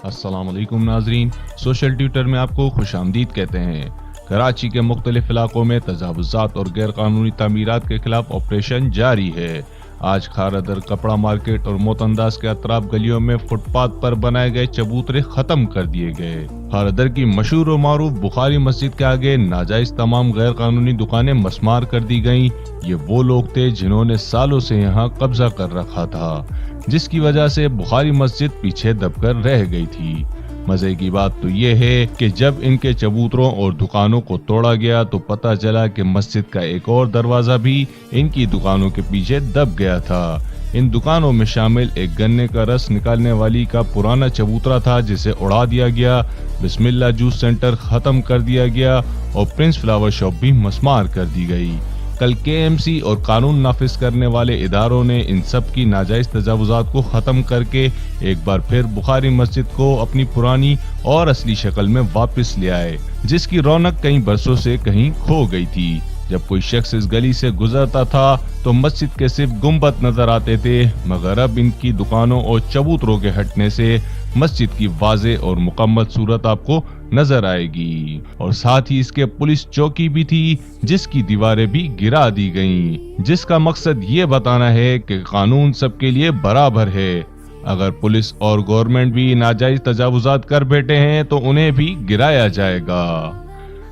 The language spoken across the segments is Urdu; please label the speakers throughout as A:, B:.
A: السلام علیکم ناظرین، سوشل ٹویٹر میں آپ کو خوش آمدید کہتے ہیں۔ کراچی کے مختلف علاقوں میں تجاوزات اور غیر قانونی تعمیرات کے خلاف آپریشن جاری ہے۔ آج کھارادر کپڑا مارکیٹ اور موت انداز کے اطراف گلیوں میں فٹ پاتھ پر بنائے گئے چبوترے ختم کر دیے گئے۔ کھارادر کی مشہور و معروف بخاری مسجد کے آگے ناجائز تمام غیر قانونی دکانیں مسمار کر دی گئیں۔ یہ وہ لوگ تھے جنہوں نے سالوں سے یہاں قبضہ کر رکھا تھا، جس کی وجہ سے بخاری مسجد پیچھے دب کر رہ گئی تھی۔ مزے کی بات تو یہ ہے کہ جب ان کے چبوتروں اور دکانوں کو توڑا گیا تو پتہ چلا کہ مسجد کا ایک اور دروازہ بھی ان کی دکانوں کے پیچھے دب گیا تھا۔ ان دکانوں میں شامل ایک گنے کا رس نکالنے والی کا پرانا چبوترا تھا جسے اڑا دیا گیا، بسم اللہ جوس سینٹر ختم کر دیا گیا اور پرنس فلاور شاپ بھی مسمار کر دی گئی۔ کل کے ایم سی اور قانون نافذ کرنے والے اداروں نے ان سب کی ناجائز تجاوزات کو ختم کر کے ایک بار پھر بخاری مسجد کو اپنی پرانی اور اصلی شکل میں واپس لے آئے، جس کی رونق کئی برسوں سے کہیں کھو گئی تھی۔ جب کوئی شخص اس گلی سے گزرتا تھا تو مسجد کے صرف گنبد نظر آتے تھے، مگر اب ان کی دکانوں اور چبوتروں کے ہٹنے سے مسجد کی واضح اور مکمل صورت آپ کو نظر آئے گی، اور ساتھ ہی اس کے پولیس چوکی بھی تھی جس کی دیواریں بھی گرا دی گئیں، جس کا مقصد یہ بتانا ہے کہ قانون سب کے لیے برابر ہے۔ اگر پولیس اور گورنمنٹ بھی ناجائز تجاوزات کر بیٹھے ہیں تو انہیں بھی گرایا جائے گا۔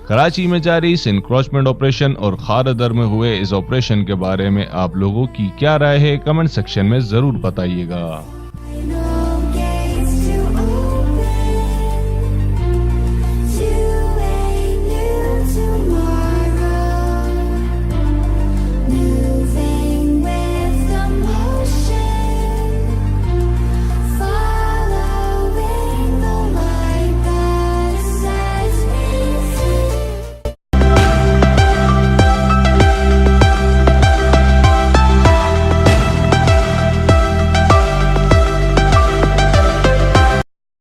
A: کراچی میں جاری اس انکروچمنٹ آپریشن اور کھارادر میں ہوئے اس آپریشن کے بارے میں آپ لوگوں کی کیا رائے ہے؟ کمنٹ سیکشن میں ضرور بتائیے گا۔